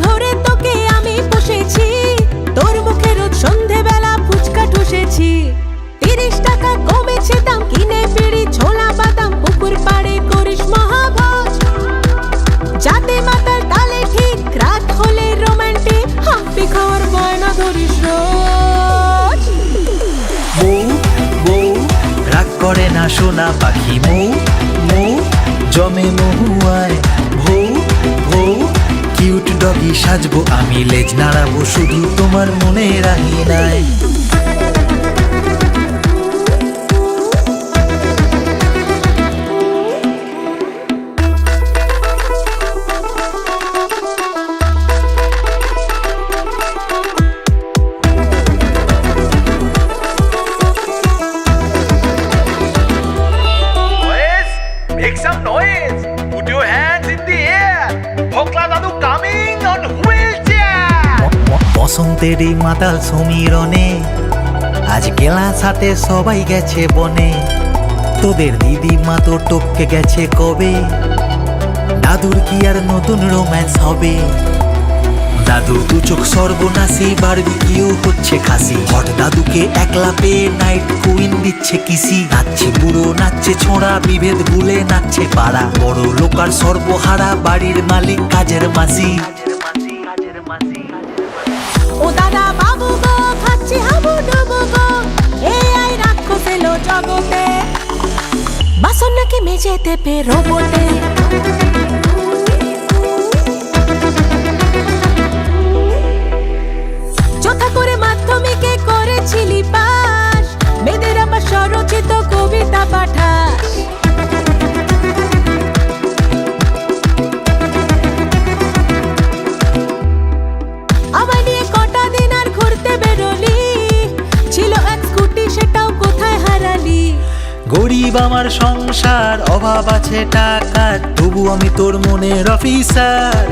ধরে তোকে আমি পুষেছি, তোর মুখে রোজ সন্ধেবেলা ফুচকা ঠুসেছি। 30 টাকা কমেছে দাম, কিনে বিড়ি ছোলা বাদাম, পুকুর পাড়ে করিস মহাভোজ। যাতে মাতার তালে ঠিক রাত হলে রোমান্টিক, হাম্পি খাওয়ার বায়না ধরিস রোজ। বউ বউ রাগ করে না সোনা পাখি, মৌ মৌ জমে মহুয়ায়। ভৌ ভৌ কিউট ডগি সাজবো আমি, লেজ নাড়াবো শুধু তোমার মনে রাহি নাই। Make some noise! Put your hands in the air! Bhokla Dadu coming on wheelchair! বসন্তেরই মাতাল সমীরণে আজ গেলা সাথে সবাই গেছে বনে। তোদের দিদিমা তো টপকে গেছে কবে, দাদুর কি আর নতুন রোম্যান্স হবে? দাদুর দু চোখ সর্বনাশী, বারবিকিউ হচ্ছে খাসি। হট দাদুকে একলা পেয়ে নাইট কুইন দিচ্ছে কিসি। নাচছে বুড়ো, নাচছে ছোঁড়া, বিভেদ ভুলে নাচছে পাড়া। বড় লোকার সর্বহারা, বাড়ির মালিক কাজের মাসি। ও দাদা বাবু গো, খাচ্ছি হাবুডুবু গো, এই আই রাক্ষস এলো জগতে। বাসন নাকি মেঝেতে পে রোবটে। চোখা করে মাধ্যমিকে করেছিলি পাস, মেয়েদের আবার স্বরচিত কবিতা পাঠাস। আমায় নিয়ে কটা দিন আর ঘুরতে বেরোলি, ছিল এক স্কুটি সেটাও কোথায় হারালি। গরিব আমার সংসার, অভাব আছে টাকার, তবু আমি তোর মনের অফিসার।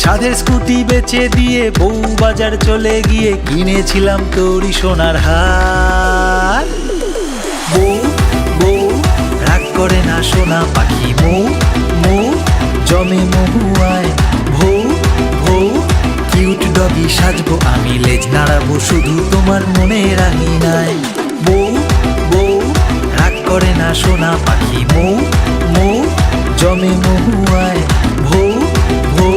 সাধের স্কুটি বেচে দিয়ে বউ বাজার চলে গিয়ে কিনেছিলাম তোরই সোনার হার। বউ বউ রাগ করে না সোনা পাখি, মৌ মৌ জমে মহুয়ায়। ভৌ ভৌ কিউট ডগি সাজবো আমি, লেজ নাড়াবো শুধু তোমার মনে রাহি নাই। বউ বউ রাগ করে না সোনা পাখি, মৌ মৌ জমে মহুয়ায়। ভৌ ভৌ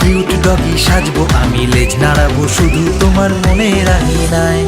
কিউট ডগি সাজবো আমি, লেজ নাড়াবো শুধু তোমার মনে রাহি নাই।